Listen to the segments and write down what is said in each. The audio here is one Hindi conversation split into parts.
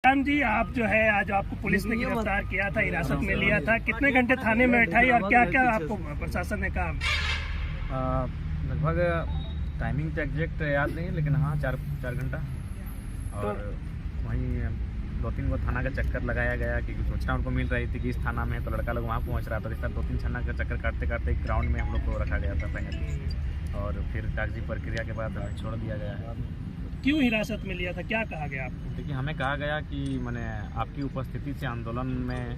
जयराम जी, आप जो है आज आपको पुलिस ने गिरफ्तार किया था, हिरासत में लिया था, कितने घंटे थाने में बैठाई और क्या क्या आपको प्रशासन ने कहा? लगभग टाइमिंग तो एग्जैक्ट याद नहीं है, लेकिन हाँ 4 घंटा। और वहीं 2-3 थाना का चक्कर लगाया गया कि सूचना उनको मिल रही थी कि इस थाना में, तो लड़का लोग वहाँ पहुँच रहा था। इस तरह 2-3 थाना का चक्कर काटते काटते एक ग्राउंड में हम लोग को रखा गया था फाइनली, और फिर कागजी प्रक्रिया के बाद हमें छोड़ दिया गया है। क्यों हिरासत में लिया था, क्या कहा गया आपको? देखिए, हमें कहा गया कि मैंने आपकी उपस्थिति से आंदोलन में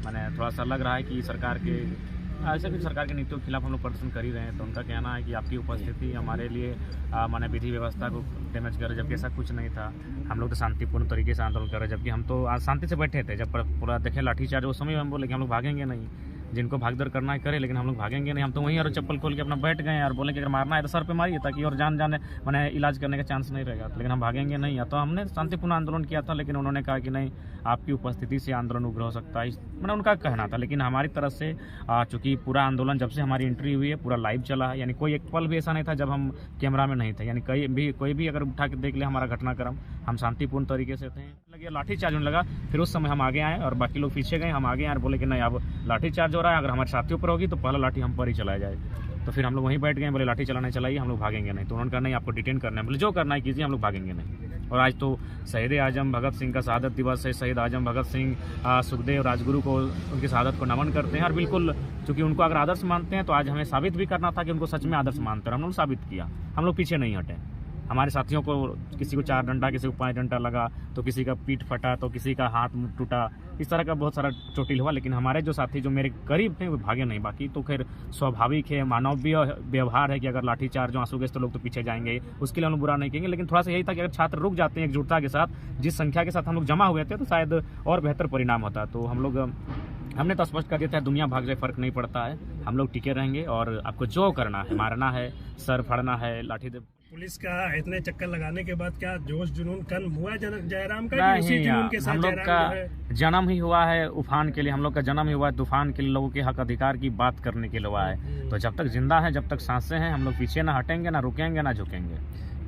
मैंने थोड़ा सा लग रहा है कि सरकार के ऐसे भी सरकार की नीतियों के खिलाफ हम लोग प्रदर्शन कर ही रहे हैं, तो उनका कहना है कि आपकी उपस्थिति हमारे लिए माने विधि व्यवस्था को डैमेज कर रहे, जबकि ऐसा कुछ नहीं था। हम लोग तो शांतिपूर्ण तरीके से आंदोलन कर रहे, जबकि हम तो आज शांति से बैठे थे। जब पूरा देखे लाठीचार्ज, उस समय हम बोले कि हम लोग भागेंगे नहीं, जिनको भागदौड़ करना है करे, लेकिन हम लोग भागेंगे नहीं। हम तो वहीं और चप्पल खोल के अपना बैठ गए और बोले कि अगर मारना है तो सर पे मारिए, ताकि और जान जाने मैंने इलाज करने का चांस नहीं रहेगा, लेकिन हम भागेंगे नहीं। तो हमने शांतिपूर्ण आंदोलन किया था, लेकिन उन्होंने कहा कि नहीं, आपकी उपस्थिति से आंदोलन उग्र हो सकता है, मैंने उनका कहना था। लेकिन हमारी तरफ से चूँकि पूरा आंदोलन जब से हमारी एंट्री हुई है पूरा लाइव चला है, यानी कोई एक पल भी ऐसा नहीं था जब हम कैमरा में नहीं थे। यानी कोई भी अगर उठा के देख ले हमारा घटनाक्रम, हम शांतिपूर्ण तरीके से थे। लगे लाठीचार्ज होने लगा, फिर उस समय हम आगे आए और बाकी लोग पीछे गए, हम आगे आए और बोले कि नहीं, अब लाठीचार्ज हो रहा है, अगर हमारे साथियों पर होगी तो पहला लाठी हम पर ही चलाया जाए। तो फिर हम लोग वहीं बैठ गए, बोले लाठी चलाने चलाइए, हम लोग भागेंगे नहीं। तो उन्होंने कहा नहीं, आपको डिटेन करना है। बोले जो करना है कीजिए, हम लोग भागेंगे नहीं। और आज तो शहीद आजम भगत सिंह का शहादत दिवस है। शहीद आजम भगत सिंह, सुखदेव, राजगुरु को, उनकी शहादत को नमन करते हैं। और बिल्कुल चूँकि उनको अगर आदर्श मानते हैं तो आज हमें साबित भी करना था कि उनको सच में आदर्श मानते हैं। हम लोग साबित किया, हम लोग पीछे नहीं हटे। हमारे साथियों को किसी को 4 डंडा, किसी को 5 डंडा लगा, तो किसी का पीठ फटा, तो किसी का हाथ टूटा, इस तरह का बहुत सारा चोटिल हुआ। लेकिन हमारे जो साथी जो मेरे करीब थे वो भागे नहीं। बाकी तो खैर स्वाभाविक है, मानवीय व्यवहार है कि अगर लाठीचार्ज जो आंसू गए तो लोग तो पीछे जाएंगे, उसके लिए हम लोग बुरा नहीं कहेंगे। लेकिन थोड़ा सा यही था कि अगर छात्र रुक जाते हैं एकजुटता के साथ, जिस संख्या के साथ हम लोग जमा हुए थे, तो शायद और बेहतर परिणाम होता। तो हमने तो स्पष्ट कर दिया था, दुनिया भाग जाए फर्क नहीं पड़ता है, हम लोग टिके रहेंगे और आपको जो करना है, मारना है, सर फाड़ना है, लाठी दे। पुलिस का इतने चक्कर लगाने के बाद क्या जोश जुनून कम हुआ जयराम का? नहीं, हम लोग का जन्म ही हुआ है उफान के लिए, हम लोग का जन्म ही हुआ है तूफान के लिए, लोगों के हक अधिकार की बात करने के लिए हुआ है। तो जब तक जिंदा है, जब तक सांसें हैं, हम लोग पीछे ना हटेंगे, ना रुकेंगे, ना झुकेंगे।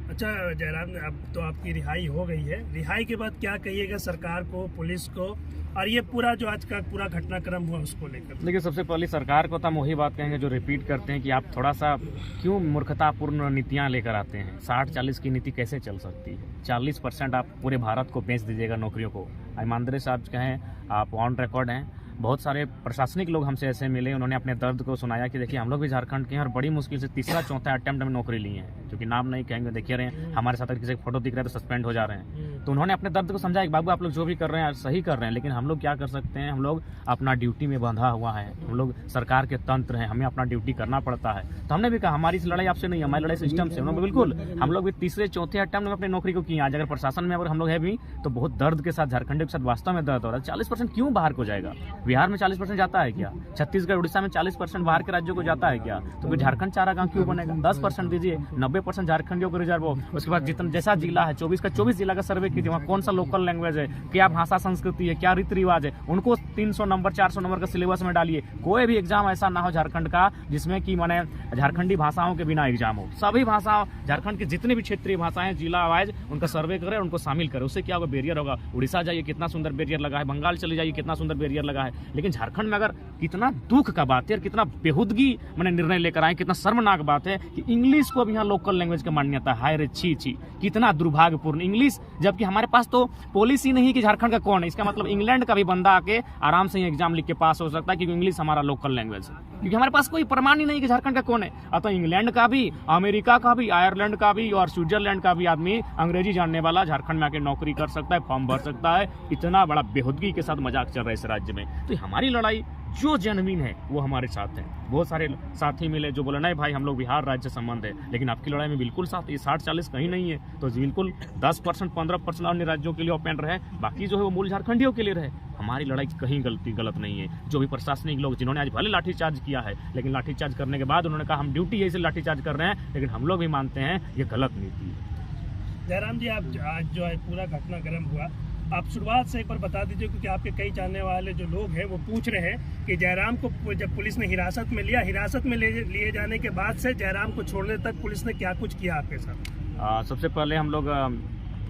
अच्छा जयराम, अब तो आपकी रिहाई हो गई है, रिहाई के बाद क्या कहिएगा सरकार को, पुलिस को, और ये पूरा जो आज का पूरा घटनाक्रम हुआ उसको लेकर? देखिए, सबसे पहले सरकार को तो हम वही बात कहेंगे जो रिपीट करते हैं कि आप थोड़ा सा क्यों मूर्खतापूर्ण नीतियां लेकर आते हैं। 60-40 की नीति कैसे चल सकती है? 40% आप पूरे भारत को बेच दीजिएगा नौकरियों को। ईमानदारी साहब कहें, आप ऑन रिकॉर्ड हैं। बहुत सारे प्रशासनिक लोग हमसे ऐसे मिले, उन्होंने अपने दर्द को सुनाया कि देखिए हम लोग भी झारखंड के हैं और बड़ी मुश्किल से 3रा-4था अटेम्प्ट में नौकरी ली है, क्योंकि नाम नहीं कहेंगे, देखिए रहे हैं हमारे साथ अगर किसी का फोटो दिख रहा है तो सस्पेंड हो जा रहे हैं। तो उन्होंने अपने दर्द को समझा कि बाबू आप लोग जो भी कर रहे हैं सही कर रहे हैं, लेकिन हम लोग क्या कर सकते हैं, हम लोग अपना ड्यूटी में बंधा हुआ है, हम लोग सरकार के तंत्र हैं, हमें अपना ड्यूटी करना पड़ता है। तो हमने भी कहा हमारी इस लड़ाई आपसे नहीं, हमारी लड़ाई सिस्टम से। उन्होंने बिल्कुल, हम लोग भी 3रे-4थे अटेम्प्ट में अपनी नौकरी को किए। आज अगर प्रशासन में अगर हम लोग है भी तो बहुत दर्द के साथ, झारखंड के साथ वास्तव में दर्द हो रहा है। 40% क्यों बाहर को जाएगा? बिहार में 40% जाता है क्या? छत्तीसगढ़, उड़ीसा में 40% बाहर के राज्यों को जाता है क्या? तो फिर झारखंड चारा गांव क्यों बनेगा? 10% दीजिए, 90% झारखंडियों को रिजर्व हो। उसके बाद जितना जैसा जिला है, 24 का 24 जिला का सर्वे कीजिए, वहाँ कौन सा लोकल लैंग्वेज है, क्या भाषा संस्कृति है, क्या रीति रिवाज है, उनको 300 नंबर 400 नंबर का सिलेबस में डालिए। कोई भी एग्जाम ऐसा ना हो झारखंड का जिसमें कि माने झारखंडी भाषाओं के बिना एग्जाम हो। सभी भाषाओं, झारखंड की जितनी भी क्षेत्रीय भाषाएं, जिला वाइज उनका सर्वे करें, उनको शामिल करें। उससे क्या होगा? बैरियर होगा। उड़ीसा जाइए, कितना सुंदर बैरियर लगा है, बंगाल चले जाइए, कितना सुंदर बैरियर लगा है। लेकिन झारखंड में अगर कितना दुख का बात है और कितना बेहूदगी मैंने निर्णय लेकर आए, कितना शर्मनाक बात है कि इंग्लिश को अब यहाँ लोकल लैंग्वेज की मान्यता है। रे छी, कितना दुर्भाग्यपूर्ण इंग्लिश, जबकि हमारे पास तो पॉलिसी नहीं कि झारखंड का कौन है। इसका मतलब इंग्लैंड का भी बंदा आके आराम से एग्जाम लिख के पास हो सकता है, क्योंकि इंग्लिश हमारा लोकल लैंग्वेज है, क्योंकि हमारे पास कोई प्रमाण ही नहीं कि झारखंड का कौन है। अतः इंग्लैंड का भी, अमेरिका का भी, आयरलैंड का भी और स्विट्जरलैंड का भी आदमी अंग्रेजी जानने वाला झारखंड में आके नौकरी कर सकता है, फॉर्म भर सकता है। इतना बड़ा बेहूदगी के साथ मजाक चल रहा है इस राज्य में। तो हमारी लड़ाई जो जेन्युइन है वो हमारे साथ है। बहुत सारे साथी मिले जो बोले नहीं भाई हम लोग बिहार राज्य संबंध है, लेकिन आपकी लड़ाई में बिल्कुल साथ, ये 60-40 कहीं नहीं है। तो बिल्कुल 10% 15% अन्य राज्यों के लिए ओपन रहे, बाकी जो है वो मूल झारखंडियों के लिए रहे। हमारी लड़ाई कहीं गलत नहीं है। जो भी प्रशासनिक लोग जिन्होंने आज भले लाठीचार्ज किया है, लेकिन लाठीचार्ज करने के बाद उन्होंने कहा हम ड्यूटी है इसलिए लाठीचार्ज कर रहे हैं, लेकिन हम लोग भी मानते हैं ये गलत नीति है। जयराम जी, आप आज जो है पूरा घटनाक्रम हुआ, आप शुरुआत से एक बार बता दीजिए, क्योंकि आपके कई जानने वाले जो लोग हैं वो पूछ रहे हैं कि जयराम को जब पुलिस ने हिरासत में लिया, हिरासत में लिए जाने के बाद से जयराम को छोड़ने तक पुलिस ने क्या कुछ किया आपके साथ? सबसे पहले हम लोग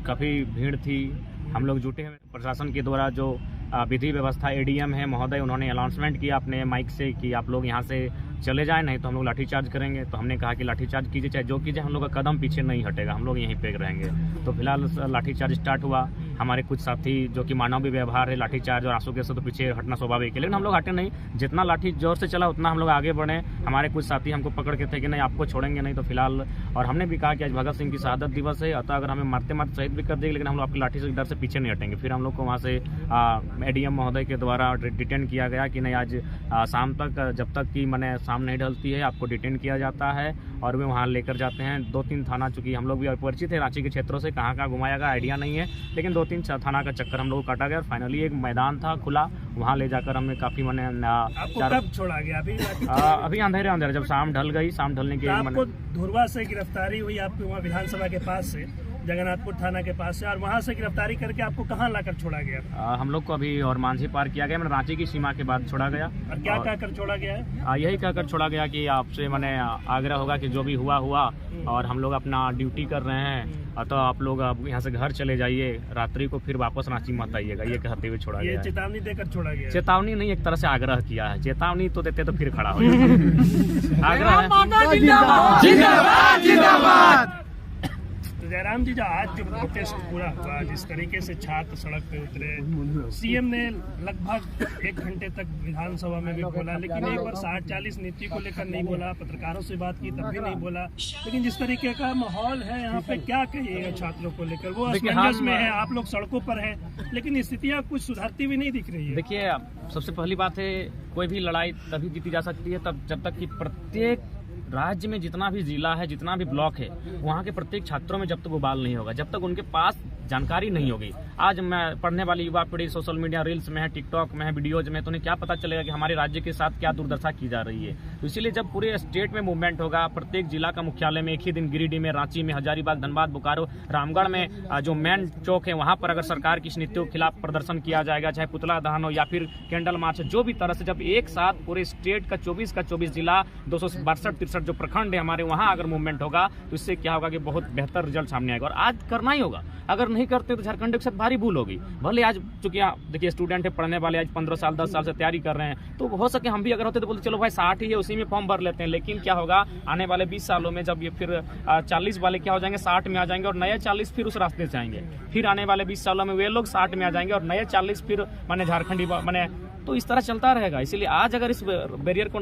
काफ़ी भीड़ थी, हम लोग जुटे हैं। प्रशासन के द्वारा जो विधि व्यवस्था एडीएम है महोदय, उन्होंने अनाउंसमेंट किया अपने माइक से कि आप लोग यहाँ से चले जाएं, नहीं तो हम लोग लाठीचार्ज करेंगे। तो हमने कहा कि लाठीचार्ज कीजिए, चाहे जो कीजिए, हम लोग का कदम पीछे नहीं हटेगा, हम लोग यहीं पे रहेंगे। तो फिलहाल लाठीचार्ज स्टार्ट हुआ। हमारे कुछ साथी जो कि मानवीय व्यवहार है, लाठीचार्ज और आंसू गैस से तो पीछे हटना स्वाभाविक है, लेकिन हम लोग हटे नहीं। जितना लाठी जोर से चला उतना हम लोग आगे बढ़े। हमारे कुछ साथी हमको पकड़ के थे कि नहीं आपको छोड़ेंगे नहीं। तो फिलहाल और हमने भी कहा कि आज भगत सिंह की शहादत दिवस है, अतः अगर हमें मारते मारते शहीद भी कर देंगे, लेकिन हम लोग आपकी लाठी से डर से पीछे नहीं हटेंगे। फिर हम लोग को वहाँ से एडीएम महोदय के द्वारा डिटेन किया गया कि नहीं आज शाम तक, जब तक कि मैंने शाम नहीं ढलती है, आपको डिटेन किया जाता है। और वे वहाँ लेकर जाते हैं 2-3 थाना, चूँकि हम लोग भी परिचित है रांची के क्षेत्रों से, कहाँ कहाँ घुमाया गया आइडिया नहीं है, लेकिन 2-3 थाना का चक्कर हम लोग काटा गया। और फाइनली एक मैदान था खुला, वहाँ ले जाकर हमने काफ़ी मैंने कब छोड़ा गया? अभी अंधेरे जब शाम ढल गई, शाम ढलने के आपको धुरवा से गिरफ्तारी हुई, आपके वहाँ विधानसभा के पास से, जगन्नाथपुर थाना के पास से, और वहाँ से गिरफ्तारी करके आपको कहाँ लाकर छोड़ा गया? हम लोग को अभी और मांझी पार किया गया, मैंने रांची की सीमा के बाद छोड़ा गया। और क्या कहकर छोड़ा गया है? यही कहकर छोड़ा गया कि आपसे मैंने आग्रह होगा कि जो भी हुआ और हम लोग अपना ड्यूटी कर रहे हैं, तो आप लोग अब यहाँ से घर चले जाइए, रात्रि को फिर वापस रांची मत आइएगा, ये कहते हुए छोड़ा गया। ये चेतावनी देकर छोड़ा गया? चेतावनी नहीं, एक तरह से आग्रह किया है। चेतावनी तो देते तो फिर खड़ा हो जाता। आग्रह है। जयराम जी, जो आज जो प्रोटेस्ट पूरा हुआ, जिस तरीके से छात्र सड़क पे उतरे, सीएम ने लगभग 1 घंटे तक विधानसभा में भी बोला, लेकिन एक बार 60-40 नीति को लेकर नहीं बोला। पत्रकारों से बात की तब भी नहीं बोला। लेकिन जिस तरीके का माहौल है यहाँ पे, क्या कहिएगा छात्रों को लेकर? वो असमंजस में है, आप लोग सड़कों पर है, लेकिन स्थितियाँ कुछ सुधरती हुई नहीं दिख रही है। देखिए, सबसे पहली बात है, कोई भी लड़ाई तभी जीती जा सकती है तब जब तक कि प्रत्येक राज्य में जितना भी जिला है, जितना भी ब्लॉक है, वहाँ के प्रत्येक छात्रों में जब तक वो बाल नहीं होगा, जब तक उनके पास जानकारी नहीं होगी। आज मैं पढ़ने वाली युवा पीढ़ी सोशल मीडिया रील्स में है, टिकटॉक में है, वीडियोज में, तो उन्हें क्या पता चलेगा कि हमारे राज्य के साथ क्या दुर्दशा की जा रही है। तो इसीलिए जब पूरे स्टेट में मूवमेंट होगा, प्रत्येक जिला का मुख्यालय में एक ही दिन, गिरिडीह में, रांची में, हजारीबाग, धनबाद, बोकारो, रामगढ़ में जो मेन चौक है, वहाँ पर अगर सरकार की नीतियों के खिलाफ प्रदर्शन किया जाएगा, चाहे पुतला दहन हो या फिर कैंडल मार्च, जो भी तरह से, जब एक साथ पूरे स्टेट का 24 जिला, 262-63 जो प्रखंड है हमारे, वहाँ अगर मूवमेंट होगा, तो इससे क्या होगा कि बहुत बेहतर रिजल्ट सामने आएगा। और आज करना ही होगा, अगर नहीं करते तो झारखंड के साथ भारी भूल होगी। भले आज चूंकि देखिए स्टूडेंट है, पढ़ने वाले, आज 15 साल 10 साल से तैयारी कर रहे हैं, तो हो सके हम भी अगर होते तो बोलते चलो भाई 60 ही है, उसी में फॉर्म भर लेते हैं। लेकिन क्या होगा, आने वाले 20 सालों में जब ये फिर 40 वाले क्या हो जाएंगे, 60 में आ जाएंगे, और नए 40 फिर उस रास्ते से आएंगे। फिर आने वाले 20 सालों में वे लोग 60 में आ जाएंगे और नए 40 फिर माने झारखंडी माने, तो इस तरह चलता रहेगा। इसीलिए आज अगर इस बैरियर को